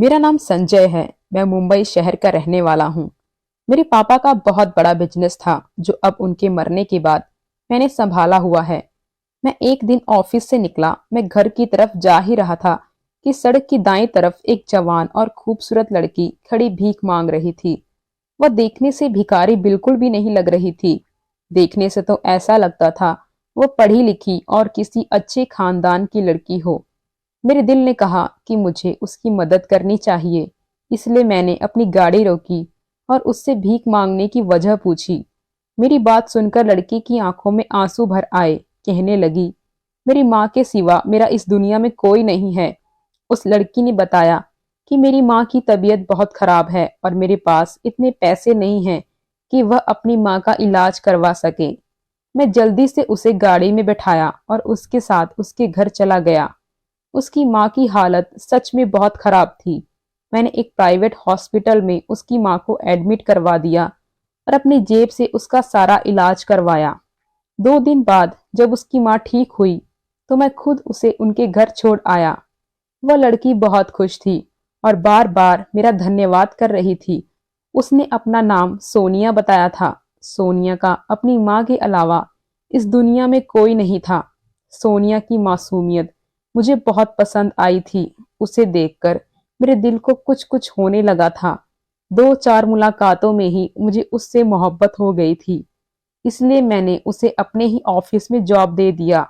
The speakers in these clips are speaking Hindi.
मेरा नाम संजय है। मैं मुंबई शहर का रहने वाला हूँ। मेरे पापा का बहुत बड़ा बिजनेस था जो अब उनके मरने के बाद मैंने संभाला हुआ है। मैं एक दिन ऑफिस से निकला। मैं घर की तरफ जा ही रहा था कि सड़क की दाईं तरफ एक जवान और खूबसूरत लड़की खड़ी भीख मांग रही थी। वह देखने से भिखारी बिल्कुल भी नहीं लग रही थी। देखने से तो ऐसा लगता था वो पढ़ी लिखी और किसी अच्छे खानदान की लड़की हो। मेरे दिल ने कहा कि मुझे उसकी मदद करनी चाहिए, इसलिए मैंने अपनी गाड़ी रोकी और उससे भीख मांगने की वजह पूछी। मेरी बात सुनकर लड़की की आंखों में आंसू भर आए। कहने लगी, मेरी माँ के सिवा मेरा इस दुनिया में कोई नहीं है। उस लड़की ने बताया कि मेरी माँ की तबीयत बहुत खराब है और मेरे पास इतने पैसे नहीं हैं कि वह अपनी माँ का इलाज करवा सके। मैं जल्दी से उसे गाड़ी में बैठाया और उसके साथ उसके घर चला गया। उसकी माँ की हालत सच में बहुत खराब थी। मैंने एक प्राइवेट हॉस्पिटल में उसकी माँ को एडमिट करवा दिया और अपनी जेब से उसका सारा इलाज करवाया। 2 दिन बाद जब उसकी माँ ठीक हुई तो मैं खुद उसे उनके घर छोड़ आया। वह लड़की बहुत खुश थी और बार बार मेरा धन्यवाद कर रही थी। उसने अपना नाम सोनिया बताया था। सोनिया का अपनी माँ के अलावा इस दुनिया में कोई नहीं था। सोनिया की मासूमियत मुझे बहुत पसंद आई थी। उसे देखकर मेरे दिल को कुछ कुछ होने लगा था। 2-4 मुलाकातों में ही मुझे उससे मोहब्बत हो गई थी। इसलिए मैंने उसे अपने ही ऑफिस में जॉब दे दिया।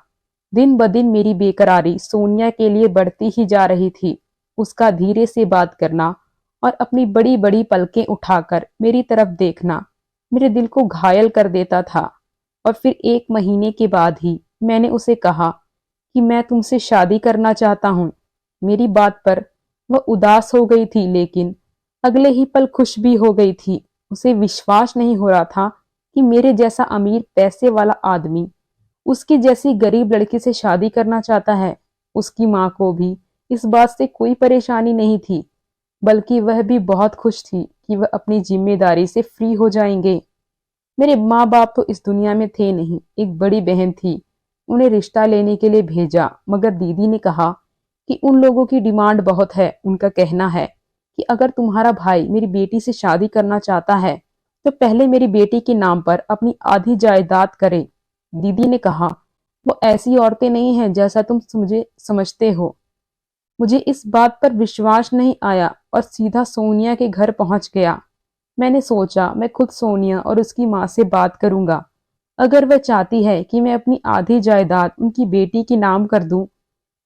दिन ब दिन मेरी बेकरारी सोनिया के लिए बढ़ती ही जा रही थी। उसका धीरे से बात करना और अपनी बड़ी बड़ी पलकें उठाकर मेरी तरफ देखना मेरे दिल को घायल कर देता था। और फिर 1 महीने के बाद ही मैंने उसे कहा कि मैं तुमसे शादी करना चाहता हूँ। मेरी बात पर वह उदास हो गई थी, लेकिन अगले ही पल खुश भी हो गई थी। उसे विश्वास नहीं हो रहा था कि मेरे जैसा अमीर पैसे वाला आदमी उसकी जैसी गरीब लड़की से शादी करना चाहता है। उसकी माँ को भी इस बात से कोई परेशानी नहीं थी, बल्कि वह भी बहुत खुश थी कि वह अपनी जिम्मेदारी से फ्री हो जाएंगे। मेरे माँ बाप तो इस दुनिया में थे नहीं। एक बड़ी बहन थी, उन्हें रिश्ता लेने के लिए भेजा, मगर दीदी ने कहा कि उन लोगों की डिमांड बहुत है। उनका कहना है कि अगर तुम्हारा भाई मेरी बेटी से शादी करना चाहता है तो पहले मेरी बेटी के नाम पर अपनी आधी जायदाद करे। दीदी ने कहा, वो ऐसी औरतें नहीं हैं जैसा तुम मुझे समझते हो। मुझे इस बात पर विश्वास नहीं आया और सीधा सोनिया के घर पहुंच गया। मैंने सोचा मैं खुद सोनिया और उसकी माँ से बात करूंगा। अगर वह चाहती है कि मैं अपनी आधी जायदाद उनकी बेटी के नाम कर दूं,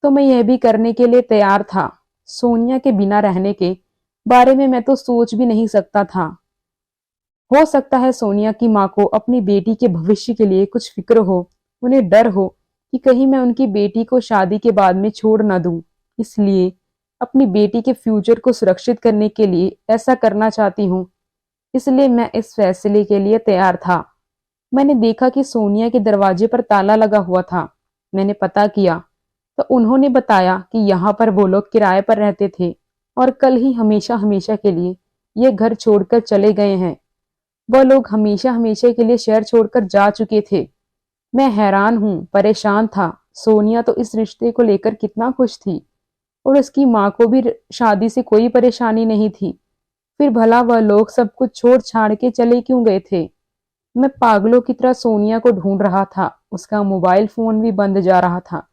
तो मैं यह भी करने के लिए तैयार था। सोनिया के बिना रहने के बारे में मैं तो सोच भी नहीं सकता था। हो सकता है सोनिया की माँ को अपनी बेटी के भविष्य के लिए कुछ फिक्र हो। उन्हें डर हो कि कहीं मैं उनकी बेटी को शादी के बाद में छोड़ न दूं। इसलिए अपनी बेटी के फ्यूचर को सुरक्षित करने के लिए ऐसा करना चाहती हूँ। इसलिए मैं इस फैसले के लिए तैयार था। मैंने देखा कि सोनिया के दरवाजे पर ताला लगा हुआ था। मैंने पता किया तो उन्होंने बताया कि यहाँ पर वो लोग किराए पर रहते थे और कल ही हमेशा हमेशा के लिए ये घर छोड़कर चले गए हैं। वह लोग हमेशा हमेशा के लिए शहर छोड़कर जा चुके थे। मैं हैरान हूँ, परेशान था। सोनिया तो इस रिश्ते को लेकर कितना खुश थी और उसकी माँ को भी शादी से कोई परेशानी नहीं थी। फिर भला वह लोग सब कुछ छोड़ छाड़ के चले क्यों गए थे? मैं पागलों की तरह सोनिया को ढूंढ रहा था। उसका मोबाइल फोन भी बंद जा रहा था।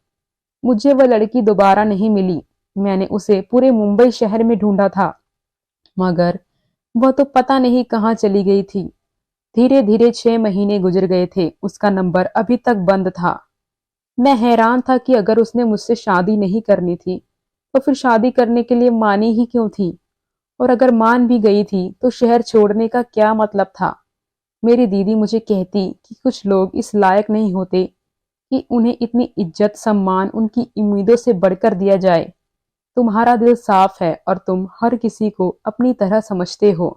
मुझे वह लड़की दोबारा नहीं मिली। मैंने उसे पूरे मुंबई शहर में ढूंढा था, मगर वह तो पता नहीं कहाँ चली गई थी। धीरे धीरे 6 महीने गुजर गए थे। उसका नंबर अभी तक बंद था। मैं हैरान था कि अगर उसने मुझसे शादी नहीं करनी थी तो फिर शादी करने के लिए मानी ही क्यों थी, और अगर मान भी गई थी तो शहर छोड़ने का क्या मतलब था। मेरी दीदी मुझे कहती कि कुछ लोग इस लायक नहीं होते कि उन्हें इतनी इज्जत सम्मान उनकी उम्मीदों से बढ़कर दिया जाए। तुम्हारा दिल साफ है और तुम हर किसी को अपनी तरह समझते हो।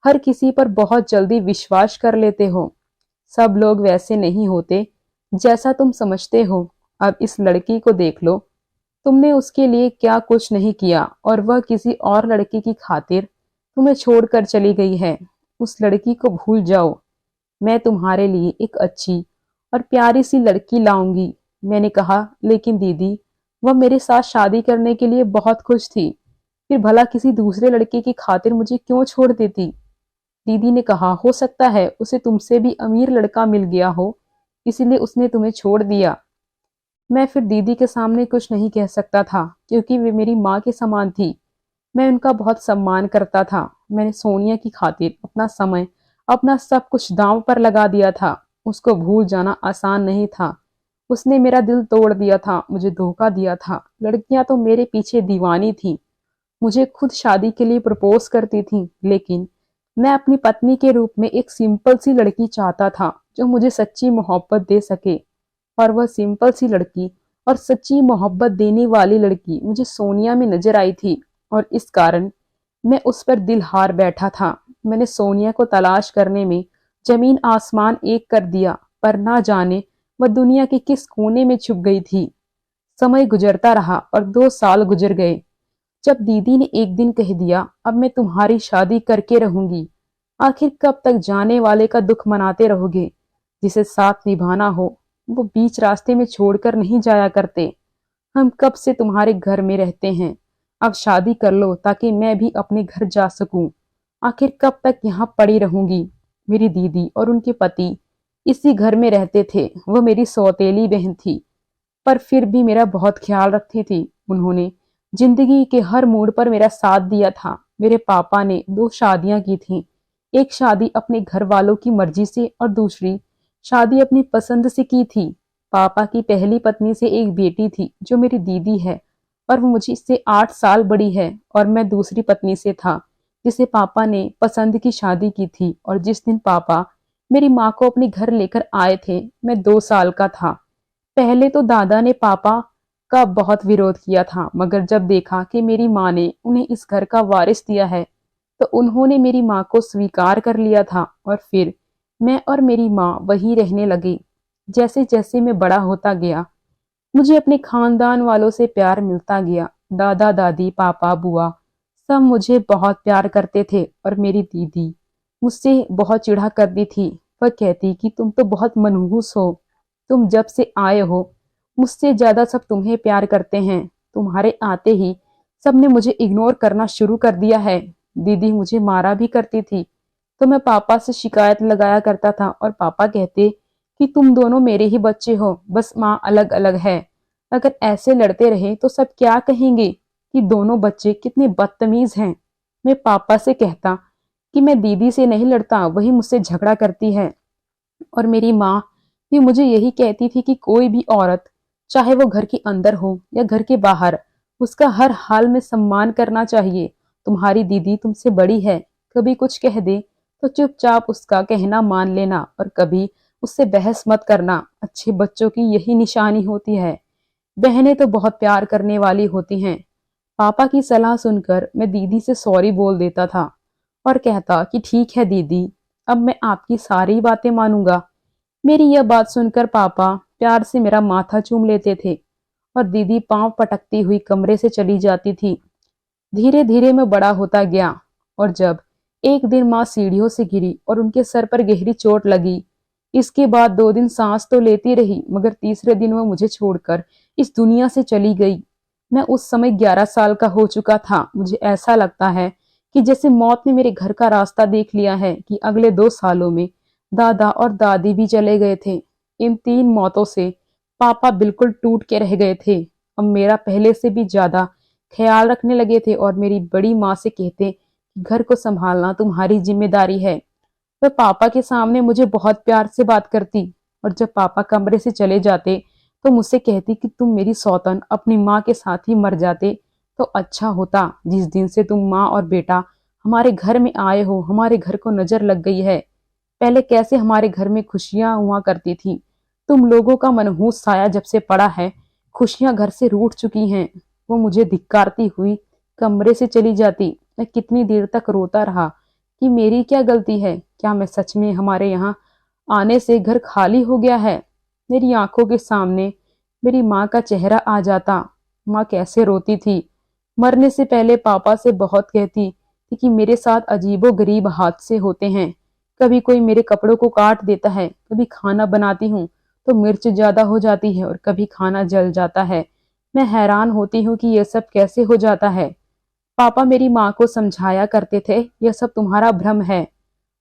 हर किसी पर बहुत जल्दी विश्वास कर लेते हो। सब लोग वैसे नहीं होते जैसा तुम समझते हो। अब इस लड़की को देख लो। तुमने उसके लिए क्या कुछ नहीं किया और वह किसी और लड़की की खातिर तुम्हें छोड़कर चली गई है। उस लड़की को भूल जाओ। मैं तुम्हारे लिए एक अच्छी और प्यारी सी लड़की लाऊंगी। मैंने कहा, लेकिन दीदी, वह मेरे साथ शादी करने के लिए बहुत खुश थी। फिर भला किसी दूसरे लड़के की खातिर मुझे क्यों छोड़ देती? दीदी ने कहा, हो सकता है उसे तुमसे भी अमीर लड़का मिल गया हो, इसीलिए उसने तुम्हें छोड़ दिया। मैं फिर दीदी के सामने कुछ नहीं कह सकता था, क्योंकि वे मेरी माँ के समान थी। मैं उनका बहुत सम्मान करता था। मैंने सोनिया की खातिर अपना समय, अपना सब कुछ दांव पर लगा दिया था। उसको भूल जाना आसान नहीं था। उसने मेरा दिल तोड़ दिया था, मुझे धोखा दिया था। लड़कियां तो मेरे पीछे दीवानी थी, मुझे खुद शादी के लिए प्रपोज करती थी, लेकिन मैं अपनी पत्नी के रूप में एक सिंपल सी लड़की चाहता था जो मुझे सच्ची मोहब्बत दे सके। और वह सिंपल सी लड़की और सच्ची मोहब्बत देने वाली लड़की मुझे सोनिया में नजर आई थी, और इस कारण मैं उस पर दिल हार बैठा था। मैंने सोनिया को तलाश करने में जमीन आसमान एक कर दिया, पर ना जाने वह दुनिया के किस कोने में छुप गई थी। समय गुजरता रहा और 2 साल गुजर गए। जब दीदी ने एक दिन कह दिया, अब मैं तुम्हारी शादी करके रहूंगी, आखिर कब तक जाने वाले का दुख मनाते रहोगे? जिसे साथ निभाना हो वो बीच रास्ते में छोड़कर नहीं जाया करते। हम कब से तुम्हारे घर में रहते हैं, अब शादी कर लो ताकि मैं भी अपने घर जा सकूं। आखिर कब तक यहाँ पड़ी रहूंगी? मेरी दीदी और उनके पति इसी घर में रहते थे। वह मेरी सौतेली बहन थी, पर फिर भी मेरा बहुत ख्याल रखती थी। उन्होंने जिंदगी के हर मोड़ पर मेरा साथ दिया था। मेरे पापा ने 2 शादियां की थी, एक शादी अपने घर वालों की मर्जी से और दूसरी शादी अपनी पसंद से की थी। पापा की पहली पत्नी से एक बेटी थी जो मेरी दीदी है, और वो मुझसे 8 साल बड़ी है। और मैं दूसरी पत्नी से था जिसे पापा ने पसंद की शादी की थी, और जिस दिन पापा मेरी माँ को अपने घर लेकर आए थे मैं 2 साल का था। पहले तो दादा ने पापा का बहुत विरोध किया था, मगर जब देखा कि मेरी माँ ने उन्हें इस घर का वारिस दिया है तो उन्होंने मेरी माँ को स्वीकार कर लिया था, और फिर मैं और मेरी माँ वहीं रहने लगे। जैसे जैसे मैं बड़ा होता गया मुझे अपने खानदान वालों से प्यार मिलता गया। दादा दादी पापा बुआ सब मुझे बहुत प्यार करते थे, और मेरी दीदी मुझसे बहुत चिढ़ा करती थी। वह कहती कि तुम तो बहुत मनहूस हो, तुम जब से आए हो मुझसे ज्यादा सब तुम्हें प्यार करते हैं। तुम्हारे आते ही सबने मुझे इग्नोर करना शुरू कर दिया है। दीदी मुझे मारा भी करती थी, तो मैं पापा से शिकायत लगाया करता था, और पापा कहते कि तुम दोनों मेरे ही बच्चे हो, बस माँ अलग अलग है। अगर ऐसे लड़ते रहे तो सब क्या कहेंगे कि दोनों बच्चे कितने बदतमीज हैं। मैं पापा से कहता कि मैं दीदी से नहीं लड़ता, वही मुझसे झगड़ा करती है। और मेरी माँ भी मुझे यही कहती थी कि कोई भी औरत, चाहे वो घर के अंदर हो या घर के बाहर, उसका हर हाल में सम्मान करना चाहिए। तुम्हारी दीदी तुमसे बड़ी है, कभी कुछ कह दे तो चुपचाप उसका कहना मान लेना, और कभी उससे बहस मत करना। अच्छे बच्चों की यही निशानी होती है। बहनें तो बहुत प्यार करने वाली होती हैं। पापा की सलाह सुनकर मैं दीदी से सॉरी बोल देता था और कहता कि ठीक है दीदी, अब मैं आपकी सारी बातें मानूंगा। मेरी यह बात सुनकर पापा प्यार से मेरा माथा चूम लेते थे, और दीदी पांव पटकती हुई कमरे से चली जाती थी। धीरे धीरे मैं बड़ा होता गया, और जब एक दिन माँ सीढ़ियों से गिरी और उनके सर पर गहरी चोट लगी, इसके बाद 2 दिन सांस तो लेती रही, मगर तीसरे दिन वह मुझे छोड़कर इस दुनिया से चली गई। मैं उस समय 11 साल का हो चुका था। मुझे ऐसा लगता है कि जैसे मौत ने मेरे घर का रास्ता देख लिया है, कि अगले 2 सालों में दादा और दादी भी चले गए थे। इन 3 मौतों से पापा बिल्कुल टूट के रह गए थे। अब मेरा पहले से भी ज्यादा ख्याल रखने लगे थे, और मेरी बड़ी माँ से कहते कि घर को संभालना तुम्हारी जिम्मेदारी है। वह पापा के सामने मुझे बहुत प्यार से बात करती, और जब पापा कमरे से चले जाते तो मुझसे कहती कि तुम मेरी सौतन अपनी माँ के साथ ही मर जाते तो अच्छा होता। जिस दिन से तुम माँ और बेटा हमारे घर में आए हो, हमारे घर को नजर लग गई है। पहले कैसे हमारे घर में खुशियां हुआ करती थी, तुम लोगों का मनहूस साया जब से पड़ा है, खुशियां घर से रूठ चुकी हैं। वो मुझे धिक्कारती हुई कमरे से चली जाती। मैं कितनी देर तक रोता रहा कि मेरी क्या गलती है, क्या मैं सच में हमारे यहाँ आने से घर खाली हो गया है? मेरी आंखों के सामने मेरी माँ का चेहरा आ जाता। माँ कैसे रोती थी। मरने से पहले पापा से बहुत कहती थी कि मेरे साथ अजीबो गरीब हादसे होते हैं। कभी कोई मेरे कपड़ों को काट देता है, कभी खाना बनाती हूँ तो मिर्च ज्यादा हो जाती है, और कभी खाना जल जाता है। मैं हैरान होती हूँ कि यह सब कैसे हो जाता है। पापा मेरी माँ को समझाया करते थे, यह सब तुम्हारा भ्रम है।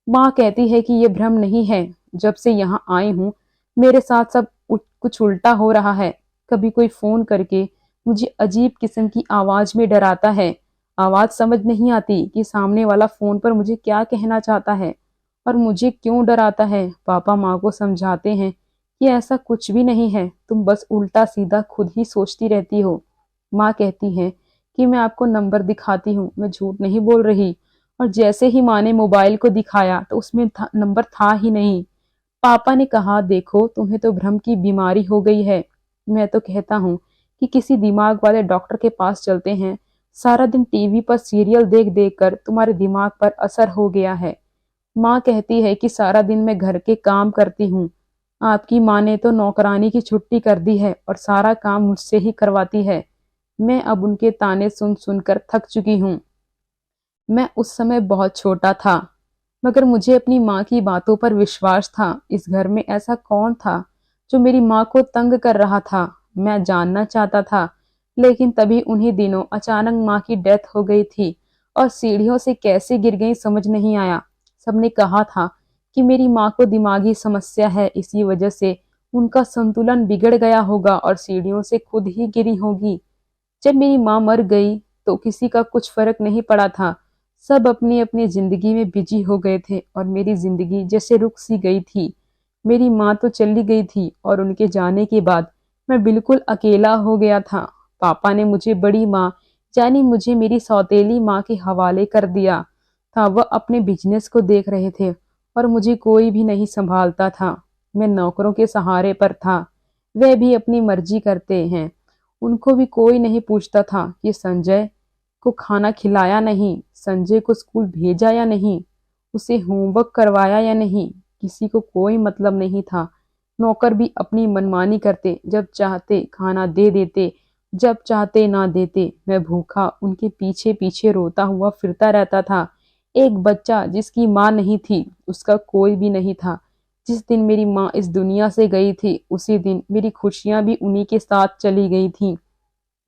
माँ कहती है कि ये भ्रम नहीं है। जब से यहाँ आई हूँ मेरे साथ सब कुछ उल्टा हो रहा है। कभी कोई फोन करके मुझे अजीब किस्म की आवाज में डराता है। आवाज समझ नहीं आती कि सामने वाला फोन पर मुझे क्या कहना चाहता है और मुझे क्यों डराता है। पापा माँ को समझाते हैं कि ऐसा कुछ भी नहीं है, तुम बस उल्टा सीधा खुद ही सोचती रहती हो। माँ कहती है कि मैं आपको नंबर दिखाती हूँ, मैं झूठ नहीं बोल रही। और जैसे ही माँ ने मोबाइल को दिखाया तो उसमें नंबर था ही नहीं। पापा ने कहा, देखो तुम्हें तो भ्रम की बीमारी हो गई है। मैं तो कहता हूँ कि किसी दिमाग वाले डॉक्टर के पास चलते हैं। सारा दिन टीवी पर सीरियल देख देख कर तुम्हारे दिमाग पर असर हो गया है। माँ कहती है कि सारा दिन मैं घर के काम करती हूँ। आपकी माँ ने तो नौकरानी की छुट्टी कर दी है और सारा काम मुझसे ही करवाती है। मैं अब उनके ताने सुन सुनकर थक चुकी हूँ। मैं उस समय बहुत छोटा था, मगर मुझे अपनी माँ की बातों पर विश्वास था। इस घर में ऐसा कौन था जो मेरी माँ को तंग कर रहा था? मैं जानना चाहता था। लेकिन तभी उन्हीं दिनों अचानक माँ की डेथ हो गई थी और सीढ़ियों से कैसे गिर गई समझ नहीं आया। सबने कहा था कि मेरी माँ को दिमागी समस्या है, इसी वजह से उनका संतुलन बिगड़ गया होगा और सीढ़ियों से खुद ही गिरी होगी। जब मेरी माँ मर गई तो किसी का कुछ फर्क नहीं पड़ा था। सब अपनी अपनी जिंदगी में बिजी हो गए थे और मेरी जिंदगी जैसे रुक सी गई थी। मेरी माँ तो चली गई थी और उनके जाने के बाद मैं बिल्कुल अकेला हो गया था। पापा ने मुझे बड़ी माँ यानी मुझे मेरी सौतेली माँ के हवाले कर दिया था। वह अपने बिजनेस को देख रहे थे और मुझे कोई भी नहीं संभालता था। मैं नौकरों के सहारे पर था। वे भी अपनी मर्जी करते हैं। उनको भी कोई नहीं पूछता था कि संजय को खाना खिलाया नहीं, संजय को स्कूल भेजा या नहीं, उसे होमवर्क करवाया या नहीं। किसी को कोई मतलब नहीं था। नौकर भी अपनी मनमानी करते, जब चाहते खाना दे देते, जब चाहते ना देते। मैं भूखा उनके पीछे पीछे रोता हुआ फिरता रहता था। एक बच्चा जिसकी माँ नहीं थी, उसका कोई भी नहीं था। जिस दिन मेरी माँ इस दुनिया से गई थी उसी दिन मेरी खुशियां भी उन्हीं के साथ चली गई थी।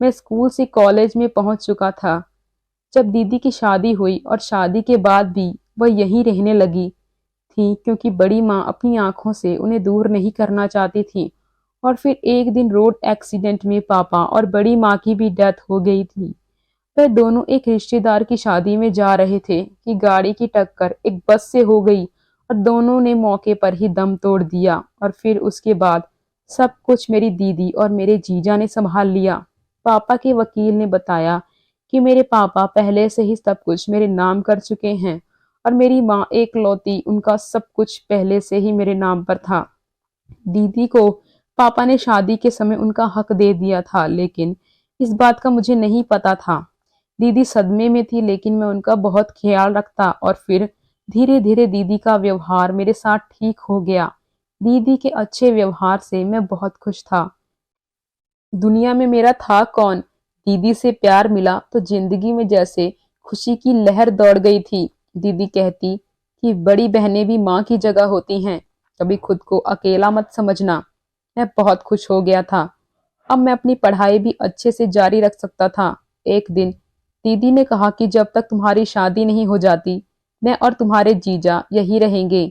मैं स्कूल से कॉलेज में पहुंच चुका था जब दीदी की शादी हुई और शादी के बाद भी वह यहीं रहने लगी थी, क्योंकि बड़ी माँ अपनी आंखों से उन्हें दूर नहीं करना चाहती थी। और फिर एक दिन रोड एक्सीडेंट में पापा और बड़ी माँ की भी डेथ हो गई थी। वह दोनों एक रिश्तेदार की शादी में जा रहे थे कि गाड़ी की टक्कर एक बस से हो गई और दोनों ने मौके पर ही दम तोड़ दिया। और फिर उसके बाद सब कुछ मेरी दीदी और मेरे जीजा ने संभाल लिया। पापा के वकील ने बताया कि मेरे पापा पहले से ही सब कुछ मेरे नाम कर चुके हैं और मेरी माँ एकलौती, उनका सब कुछ पहले से ही मेरे नाम पर था। दीदी को पापा ने शादी के समय उनका हक दे दिया था, लेकिन इस बात का मुझे नहीं पता था। दीदी सदमे में थी, लेकिन मैं उनका बहुत ख्याल रखता और फिर धीरे धीरे दीदी का व्यवहार मेरे साथ ठीक हो गया। दीदी के अच्छे व्यवहार से मैं बहुत खुश था। दुनिया में मेरा था कौन? दीदी से प्यार मिला तो जिंदगी में जैसे खुशी की लहर दौड़ गई थी। दीदी कहती कि बड़ी बहनें भी माँ की जगह होती हैं, कभी खुद को अकेला मत समझना। मैं बहुत खुश हो गया था। अब मैं अपनी पढ़ाई भी अच्छे से जारी रख सकता था। एक दिन दीदी ने कहा कि जब तक तुम्हारी शादी नहीं हो जाती मैं और तुम्हारे जीजा यही रहेंगे।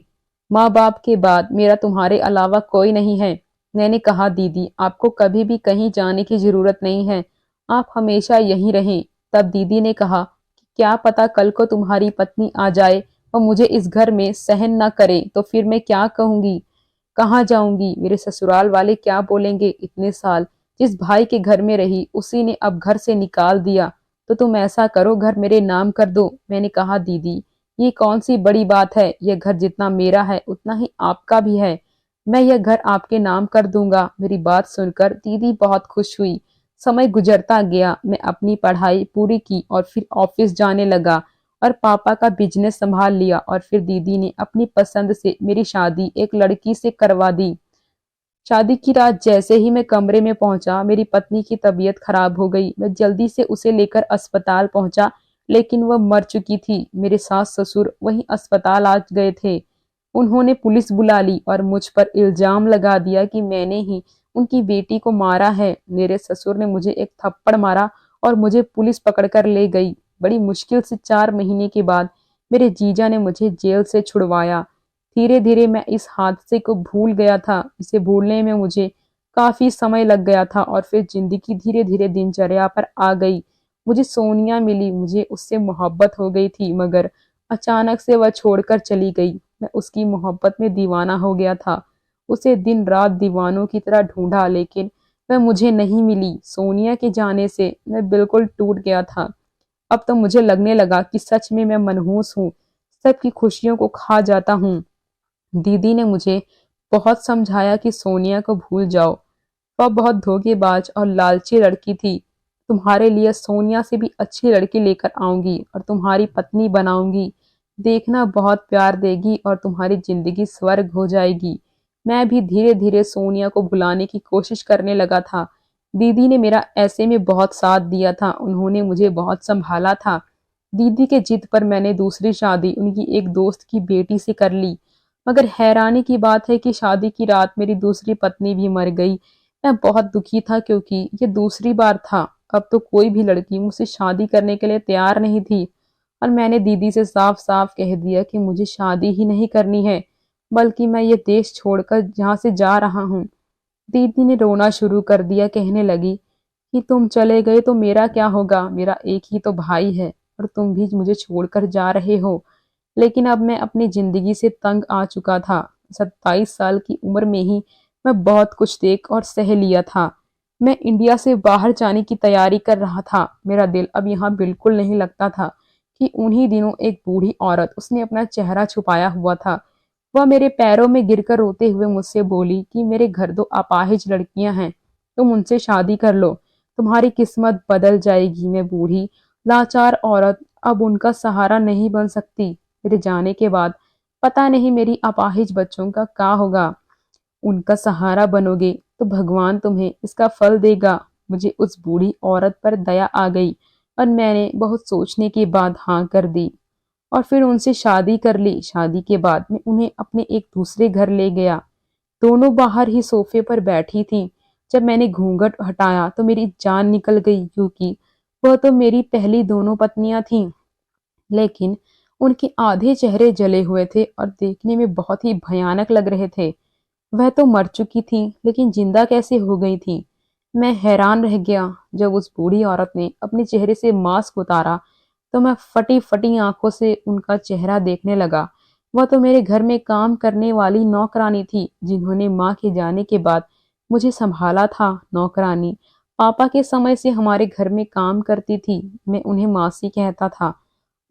माँ बाप के बाद मेरा तुम्हारे अलावा कोई नहीं है। मैंने कहा, दीदी आपको कभी भी कहीं जाने की जरूरत नहीं है, आप हमेशा यहीं रहें। तब दीदी ने कहा कि क्या पता कल को तुम्हारी पत्नी आ जाए और मुझे इस घर में सहन न करे तो फिर मैं क्या कहूंगी, कहाँ जाऊंगी, मेरे ससुराल वाले क्या बोलेंगे। इतने साल जिस भाई के घर में रही उसी ने अब घर से निकाल दिया, तो तुम ऐसा करो घर मेरे नाम कर दो। मैंने कहा, दीदी ये कौन सी बड़ी बात है, यह घर जितना मेरा है उतना ही आपका भी है, मैं यह घर आपके नाम कर दूंगा। मेरी बात सुनकर दीदी बहुत खुश हुई। समय गुजरता गया, मैं अपनी पढ़ाई पूरी की और फिर ऑफिस जाने लगा और पापा का बिजनेस संभाल लिया। और फिर दीदी ने अपनी पसंद से मेरी शादी एक लड़की से करवा दी। शादी की रात जैसे ही मैं कमरे में पहुंचा मेरी पत्नी की तबीयत खराब हो गई। मैं जल्दी से उसे लेकर अस्पताल पहुंचा, लेकिन वह मर चुकी थी। मेरे सास ससुर वहीं अस्पताल आ गए थे। उन्होंने पुलिस बुला ली और मुझ पर इल्जाम लगा दिया कि मैंने ही उनकी बेटी को मारा है। मेरे ससुर ने मुझे एक थप्पड़ मारा और मुझे पुलिस पकड़कर ले गई। बड़ी मुश्किल से 4 महीने के बाद मेरे जीजा ने मुझे जेल से छुड़वाया। धीरे धीरे मैं इस हादसे को भूल गया था। इसे भूलने में मुझे काफी समय लग गया था और फिर जिंदगी धीरे धीरे दिनचर्या पर आ गई। मुझे सोनिया मिली, मुझे उससे मोहब्बत हो गई थी, मगर अचानक से वह छोड़कर चली गई। मैं उसकी मोहब्बत में दीवाना हो गया था। उसे दिन रात दीवानों की तरह ढूंढा, लेकिन वह मुझे नहीं मिली। सोनिया के जाने से मैं बिल्कुल टूट गया था। अब तो मुझे लगने लगा कि सच में मैं मनहूस हूँ, सबकी खुशियों को खा जाता हूँ। दीदी ने मुझे बहुत समझाया कि सोनिया को भूल जाओ, वह बहुत धोखेबाज और लालची लड़की थी। तुम्हारे लिए सोनिया से भी अच्छी लड़की लेकर आऊंगी और तुम्हारी पत्नी बनाऊंगी। देखना, बहुत प्यार देगी और तुम्हारी जिंदगी स्वर्ग हो जाएगी। मैं भी धीरे धीरे सोनिया को भुलाने की कोशिश करने लगा था। दीदी ने मेरा ऐसे में बहुत साथ दिया था, उन्होंने मुझे बहुत संभाला था। दीदी के जिद पर मैंने दूसरी शादी उनकी एक दोस्त की बेटी से कर ली। मगर हैरानी की बात है कि शादी की रात मेरी दूसरी पत्नी भी मर गई। मैं बहुत दुखी था क्योंकि ये दूसरी बार था। अब तो कोई भी लड़की मुझसे शादी करने के लिए तैयार नहीं थी और मैंने दीदी से साफ साफ कह दिया कि मुझे शादी ही नहीं करनी है, बल्कि मैं ये देश छोड़कर जहाँ से जा रहा हूँ। दीदी ने रोना शुरू कर दिया, कहने लगी कि तुम चले गए तो मेरा क्या होगा, मेरा एक ही तो भाई है और तुम भी मुझे छोड़कर जा रहे हो। लेकिन अब मैं अपनी जिंदगी से तंग आ चुका था। 27 साल की उम्र में ही मैं बहुत कुछ देख और सह लिया था। मैं इंडिया से बाहर जाने की तैयारी कर रहा था। मेरा दिल अब यहाँ बिल्कुल नहीं लगता था कि उन्हीं दिनों एक बूढ़ी औरत, उसने अपना चेहरा छुपाया हुआ था। वह मेरे पैरों में गिरकर रोते हुए मुझसे बोली कि मेरे घर 2 अपाहिज लड़कियां हैं, तुम उनसे शादी कर लो, तुम्हारी किस्मत बदल जाएगी। मैं बूढ़ी लाचार औरत अब उनका सहारा नहीं बन सकती। मेरे जाने के बाद पता नहीं मेरी अपाहिज बच्चों का क्या होगा। उनका सहारा बनोगे तो भगवान तुम्हें इसका फल देगा। मुझे उस बूढ़ी औरत पर दया आ गई और मैंने बहुत सोचने के बाद हाँ कर दी और फिर उनसे शादी कर ली। शादी के बाद मैं उन्हें अपने एक दूसरे घर ले गया। दोनों बाहर ही सोफे पर बैठी थीं। जब मैंने घूंघट हटाया तो मेरी जान निकल गई, क्योंकि वह तो मेरी पहली दोनों पत्नियां थीं। लेकिन उनके आधे चेहरे जले हुए थे और देखने में बहुत ही भयानक लग रहे थे। वह तो मर चुकी थी, लेकिन जिंदा कैसे हो गई थी? मैं हैरान रह गया। जब उस बूढ़ी औरत ने अपने चेहरे से मास्क उतारा तो मैं फटी फटी आंखों से उनका चेहरा देखने लगा। वह तो मेरे घर में काम करने वाली नौकरानी थी, जिन्होंने माँ के जाने के बाद मुझे संभाला था। नौकरानी पापा के समय से हमारे घर में काम करती थी। मैं उन्हें मासी कहता था।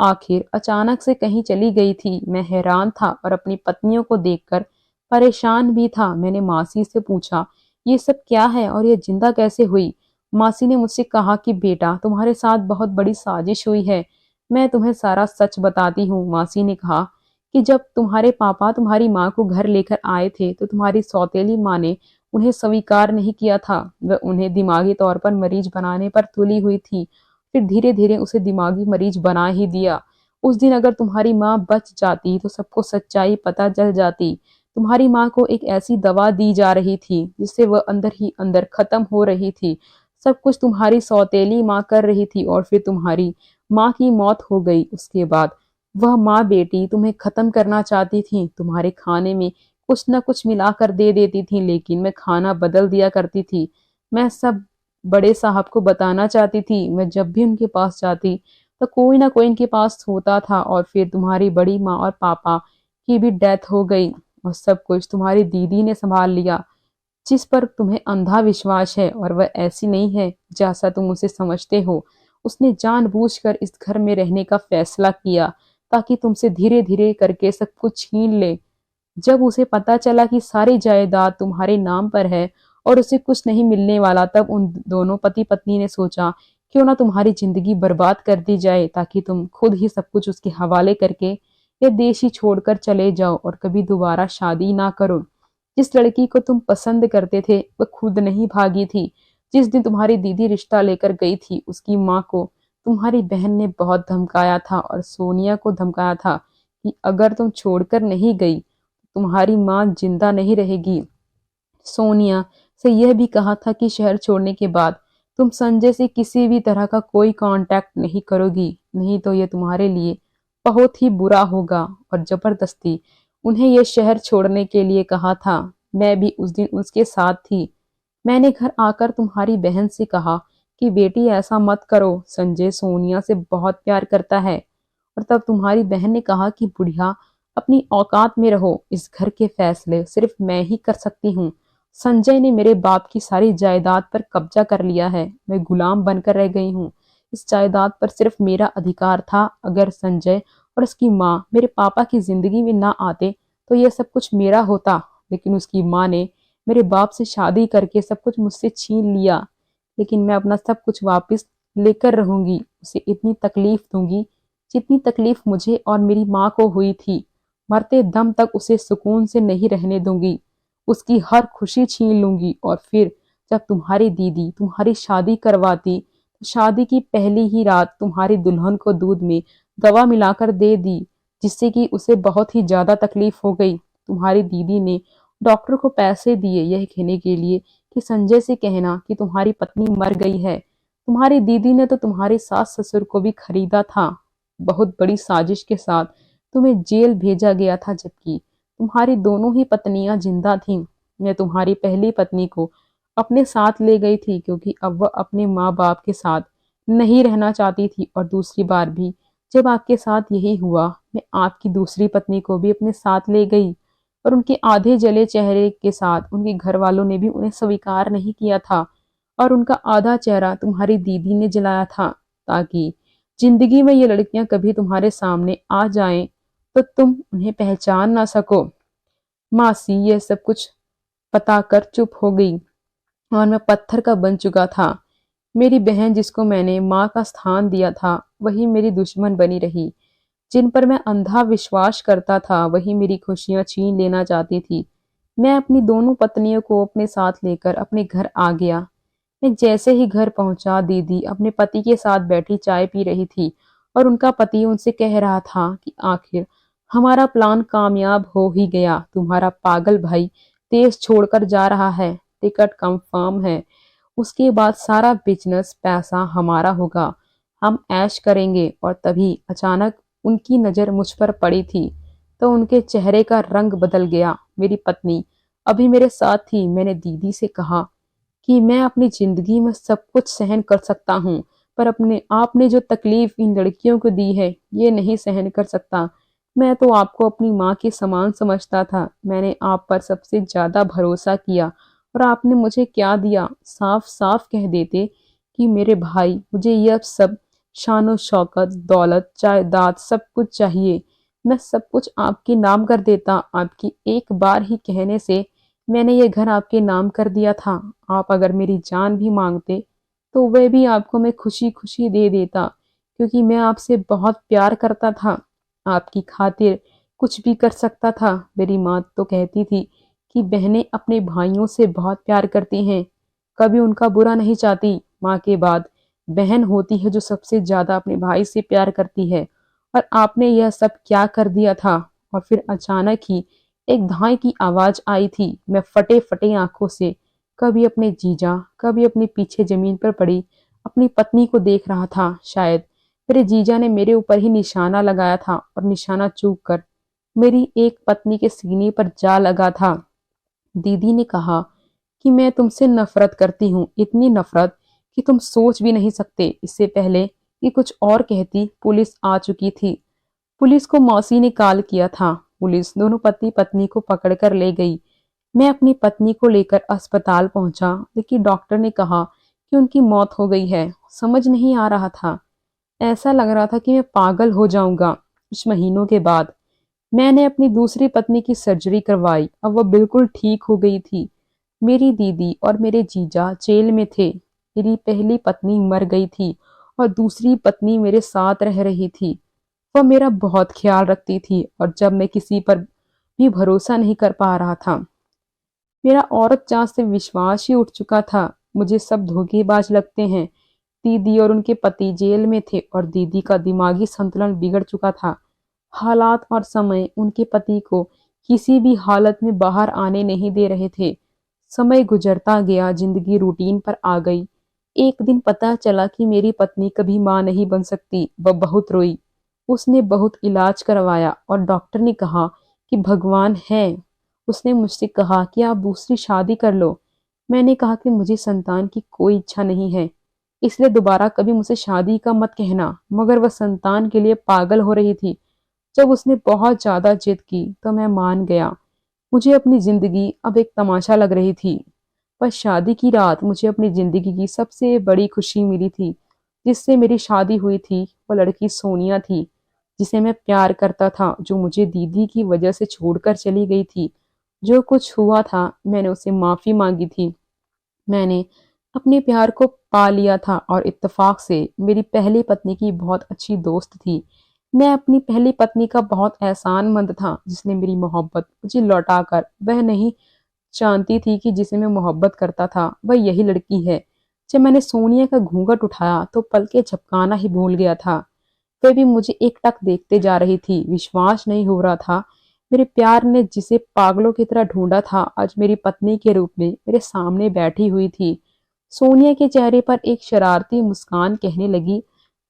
आखिर अचानक से कहीं चली गई थी। मैं हैरान था और अपनी पत्नियों को देखकर परेशान भी था। मैंने मासी से पूछा, ये सब क्या है और ये जिंदा कैसे हुई? मासी ने मुझसे कहा कि बेटा, तुम्हारे साथ बहुत बड़ी साजिश हुई है। मैं तुम्हें सारा सच बताती हूँ। मासी ने कहा कि जब तुम्हारे पापा तुम्हारी माँ को घर लेकर आए थे तो तुम्हारी सौतेली माँ ने उन्हें स्वीकार नहीं किया था। वह उन्हें दिमागी तौर पर मरीज बनाने पर तुली हुई थी। फिर धीरे धीरे उसे दिमागी मरीज बना ही दिया। उस दिन अगर तुम्हारी माँ बच जाती तो सबको सच्चाई पता चल जाती। तुम्हारी माँ को एक ऐसी दवा दी जा रही थी जिससे वह अंदर ही अंदर खत्म हो रही थी। सब कुछ तुम्हारी सौतेली माँ कर रही थी और फिर तुम्हारी माँ की मौत हो गई। उसके बाद वह माँ बेटी तुम्हें खत्म करना चाहती थी। तुम्हारे खाने में कुछ न कुछ मिलाकर दे देती थी, लेकिन मैं खाना बदल दिया करती थी। मैं सब बड़े साहब को बताना चाहती थी। मैं जब भी उनके पास जाती तो कोई ना कोई इनके पास होता था और फिर तुम्हारी बड़ी माँ और पापा की भी डेथ हो गई और सब कुछ तुम्हारी दीदी ने संभाल लिया, जिस पर तुम्हें अंधा विश्वास है और वह ऐसी नहीं है जैसा तुम उसे समझते हो। उसने जानबूझकर इस घर में रहने का फैसला किया ताकि तुमसे धीरे धीरे करके सब कुछ छीन ले। जब उसे पता चला कि सारी जायदाद तुम्हारे नाम पर है और उसे कुछ नहीं मिलने वाला, तब उन दोनों पति पत्नी ने सोचा क्यों ना तुम्हारी जिंदगी बर्बाद कर दी जाए ताकि तुम खुद ही सब कुछ उसके हवाले करके ये देश ही छोड़कर चले जाओ और कभी दोबारा शादी ना करो। जिस लड़की को तुम पसंद करते थे वह खुद नहीं भागी थी। जिस दिन तुम्हारी दीदी रिश्ता लेकर गई थी, उसकी माँ को तुम्हारी बहन ने बहुत धमकाया था और सोनिया को धमकाया था कि अगर तुम छोड़कर नहीं गई तुम्हारी माँ जिंदा नहीं रहेगी। सोनिया से यह भी कहा था कि शहर छोड़ने के बाद तुम संजय से किसी भी तरह का कोई कांटेक्ट नहीं करोगी, नहीं तो ये तुम्हारे लिए बहुत ही बुरा होगा। और जबरदस्ती उन्हें ये शहर छोड़ने के लिए कहा था। मैं भी उस दिन उसके साथ थी। मैंने घर आकर तुम्हारी बहन से कहा कि बेटी ऐसा मत करो, संजय सोनिया से बहुत प्यार करता है। और तब तुम्हारी बहन ने कहा कि बुढ़िया, अपनी औकात में रहो, इस घर के फैसले सिर्फ मैं ही कर सकती हूँ। संजय ने मेरे बाप की सारी जायदाद पर कब्जा कर लिया है, मैं गुलाम बनकर रह गई हूँ। इस जायदाद पर सिर्फ मेरा अधिकार था। अगर संजय और उसकी माँ मेरे पापा की जिंदगी में ना आते तो ये सब कुछ मेरा होता। लेकिन उसकी माँ ने मेरे बाप से शादी करके सब कुछ मुझसे छीन लिया। लेकिन मैं अपना सब कुछ वापस लेकर रहूंगी, उसे इतनी तकलीफ दूंगी जितनी तकलीफ मुझे और मेरी माँ को हुई थी। मरते दम तक उसे सुकून से नहीं रहने दूंगी, उसकी हर खुशी छीन लूंगी। और फिर जब तुम्हारी दीदी तुम्हारी शादी करवाती तो शादी की पहली ही रात तुम्हारी दुल्हन को दूध में दवा मिलाकर दे दी, जिससे कि उसे बहुत ही ज्यादा तकलीफ हो गई। तुम्हारी दीदी ने डॉक्टर को पैसे दिए यह कहने के लिए कि संजय से कहना कि तुम्हारी पत्नी मर गई है। तुम्हारी दीदी ने तो तुम्हारे सास ससुर को भी खरीदा था। बहुत बड़ी साजिश के साथ तुम्हें जेल भेजा गया था, जबकि तुम्हारी दोनों ही पत्नियां जिंदा थीं। मैं तुम्हारी पहली पत्नी को अपने साथ ले गई थी क्योंकि अब वह अपने माँ बाप के साथ नहीं रहना चाहती थी। और दूसरी बार भी जब आपके साथ यही हुआ, मैं आपकी दूसरी पत्नी को भी अपने साथ ले गई। और उनके आधे जले चेहरे के साथ उनके घर वालों ने भी उन्हें स्वीकार नहीं किया था। और उनका आधा चेहरा तुम्हारी दीदी ने जलाया था, ताकि जिंदगी में ये लड़कियां कभी तुम्हारे सामने आ जाएं तो तुम उन्हें पहचान ना सको। मासी यह सब कुछ पता कर चुप हो गई और मैं पत्थर का बन चुका था। मेरी बहन जिसको मैंने माँ का स्थान दिया था वही मेरी दुश्मन बनी रही। जिन पर मैं अंधा विश्वास करता था वही मेरी खुशियां छीन लेना चाहती थी। मैं अपनी दोनों पत्नियों को अपने साथ लेकर अपने घर आ गया। मैं जैसे ही घर पहुंचा, दीदी अपने पति के साथ बैठी चाय पी रही थी और उनका पति उनसे कह रहा था कि आखिर हमारा प्लान कामयाब हो ही गया। तुम्हारा पागल भाई देश छोड़कर जा रहा है, टिकट कंफर्म है। उसके बाद सारा बिजनेस पैसा हमारा होगा, हम ऐश करेंगे। और तभी अचानक उनकी नजर मुझ पर पड़ी थी तो उनके चेहरे का रंग बदल गया। मेरी पत्नी अभी मेरे साथ थी। मैंने दीदी से कहा कि मैं अपनी जिंदगी में सब कुछ सहन कर सकता हूँ, पर अपने आपने जो तकलीफ इन लड़कियों को दी है ये नहीं सहन कर सकता। मैं तो आपको अपनी माँ के समान समझता था। मैंने आप पर सबसे ज्यादा भरोसा किया और आपने मुझे क्या दिया। साफ साफ कह देते कि मेरे भाई मुझे यह सब शानो शौकत दौलत जायदाद सब कुछ चाहिए, मैं सब कुछ आपके नाम कर देता। आपकी एक बार ही कहने से मैंने ये घर आपके नाम कर दिया था। आप अगर मेरी जान भी मांगते तो वह भी आपको मैं खुशी खुशी दे देता, क्योंकि मैं आपसे बहुत प्यार करता था। आपकी खातिर कुछ भी कर सकता था। मेरी माँ तो कहती थी कि बहनें अपने भाइयों से बहुत प्यार करती हैं, कभी उनका बुरा नहीं चाहती। माँ के बाद बहन होती है जो सबसे ज्यादा अपने भाई से प्यार करती है। और आपने यह सब क्या कर दिया था। और फिर अचानक ही एक धाई की आवाज आई थी। मैं फटे फटे आंखों से कभी अपने जीजा कभी अपने पीछे जमीन पर पड़ी अपनी पत्नी को देख रहा था। शायद मेरे जीजा ने मेरे ऊपर ही निशाना लगाया था और निशाना चूक कर मेरी एक पत्नी के सीने पर जा लगा था। दीदी ने कहा कि मैं तुमसे नफरत करती हूँ, इतनी नफरत कि तुम सोच भी नहीं सकते। इससे पहले कि कुछ और कहती, पुलिस आ चुकी थी। पुलिस को मौसी ने कॉल किया था। पुलिस दोनों पति पत्नी को पकड़कर ले गई। मैं अपनी पत्नी को लेकर अस्पताल पहुंचा, लेकिन डॉक्टर ने कहा कि उनकी मौत हो गई है। समझ नहीं आ रहा था, ऐसा लग रहा था कि मैं पागल हो जाऊंगा। कुछ महीनों के बाद मैंने अपनी दूसरी पत्नी की सर्जरी करवाई। अब वह बिल्कुल ठीक हो गई थी। मेरी दीदी और मेरे जीजा जेल में थे। मेरी पहली पत्नी मर गई थी और दूसरी पत्नी मेरे साथ रह रही थी। वह मेरा बहुत ख्याल रखती थी और जब मैं किसी पर भी भरोसा नहीं कर पा रहा था, मेरा औरत जात से विश्वास ही उठ चुका था। मुझे सब धोखेबाज लगते हैं। दीदी और उनके पति जेल में थे और दीदी का दिमागी संतुलन बिगड़ चुका था। हालात और समय उनके पति को किसी भी हालत में बाहर आने नहीं दे रहे थे। समय गुजरता गया, जिंदगी रूटीन पर आ गई। एक दिन पता चला कि मेरी पत्नी कभी मां नहीं बन सकती। वह बहुत रोई। उसने बहुत इलाज करवाया और डॉक्टर ने कहा कि भगवान है। उसने मुझसे कहा कि आप दूसरी शादी कर लो। मैंने कहा कि मुझे संतान की कोई इच्छा नहीं है, इसलिए दोबारा कभी मुझसे शादी का मत कहना। मगर वह संतान के लिए पागल हो रही थी। जब उसने बहुत ज्यादा जिद की तो मैं मान गया। मुझे अपनी जिंदगी अब एक तमाशा लग रही थी। पर शादी की रात मुझे अपनी जिंदगी की सबसे बड़ी खुशी मिली थी। जिससे मेरी शादी हुई थी वो लड़की सोनिया थी, जिसे मैं प्यार करता था, जो मुझे दीदी की वजह से छोड़कर चली गई थी। जो कुछ हुआ था मैंने उससे माफी मांगी थी। मैंने अपने प्यार को पा लिया था और इत्तेफाक से मेरी पहली पत्नी की बहुत अच्छी दोस्त थी। मैं अपनी पहली पत्नी का बहुत एहसानमंद था, जिसने मेरी मोहब्बत मुझे लौटाकर। वह नहीं जानती थी कि जिसे मैं मोहब्बत करता था वह यही लड़की है। जब मैंने सोनिया का घूंघट उठाया तो पलके झपकाना ही भूल गया था। वह भी मुझे एकटक देखते जा रही थी। विश्वास नहीं हो रहा था, मेरे प्यार ने जिसे पागलों की तरह ढूंढा था आज मेरी पत्नी के रूप में मेरे सामने बैठी हुई थी। सोनिया के चेहरे पर एक शरारती मुस्कान कहने लगी,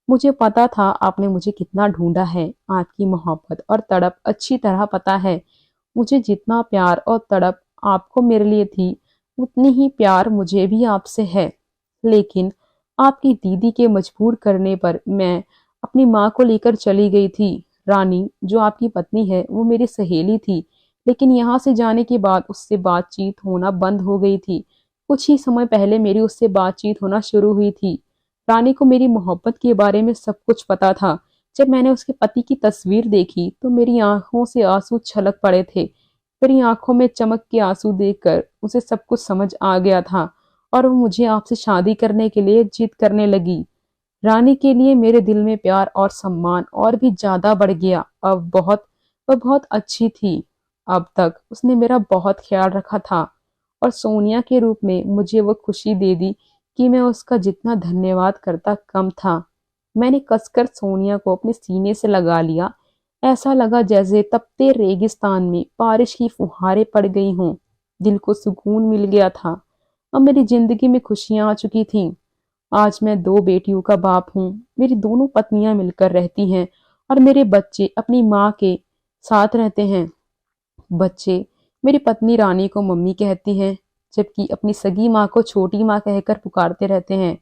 मुझे पता था आपने मुझे कितना ढूंढा है। आपकी मोहब्बत और तड़प अच्छी तरह पता है। मुझे जितना प्यार और तड़प आपको मेरे लिए थी, उतनी ही प्यार मुझे भी आपसे है। लेकिन आपकी दीदी के मजबूर करने पर मैं अपनी माँ को लेकर चली गई थी। रानी, जो आपकी पत्नी है, वो मेरी सहेली थी, लेकिन यहाँ से जाने के बाद उससे बातचीत होना बंद हो गई थी। कुछ ही समय पहले मेरी उससे बातचीत होना शुरू हुई थी। रानी को मेरी मोहब्बत के बारे में सब कुछ पता था। जब मैंने उसके पति की तस्वीर देखी तो मेरी आंखों से आंसू छलक पड़े थे। मेरी आंखों में चमक के आंसू देखकर उसे सब कुछ समझ आ गया था और वो मुझे आपसे शादी करने के लिए जिद करने लगी। रानी के लिए मेरे दिल में प्यार और सम्मान और भी ज्यादा बढ़ गया। वह बहुत अच्छी थी। अब तक उसने मेरा बहुत ख्याल रखा था और सोनिया के रूप में मुझे वो खुशी दे दी कि मैं उसका जितना धन्यवाद करता कम था। मैंने कसकर सोनिया को अपने सीने से लगा लिया। ऐसा लगा जैसे तपते रेगिस्तान में बारिश की फुहारें पड़ गई हों। दिल को सुकून मिल गया था। अब मेरी जिंदगी में खुशियां आ चुकी थीं। आज मैं दो बेटियों का बाप हूँ। मेरी दोनों पत्नियां मिलकर रहती हैं और मेरे बच्चे अपनी माँ के साथ रहते हैं। बच्चे मेरी पत्नी रानी को मम्मी कहती हैं, जबकि अपनी सगी माँ को छोटी माँ कहकर पुकारते रहते हैं।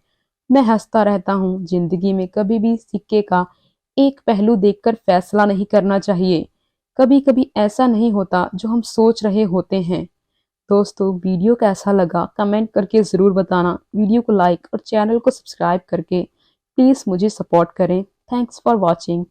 मैं हंसता रहता हूँ। जिंदगी में कभी भी सिक्के का एक पहलू देखकर फैसला नहीं करना चाहिए। कभी कभी ऐसा नहीं होता जो हम सोच रहे होते हैं। दोस्तों, वीडियो कैसा लगा कमेंट करके ज़रूर बताना। वीडियो को लाइक और चैनल को सब्सक्राइब करके प्लीज़ मुझे सपोर्ट करें। Thanks for watching.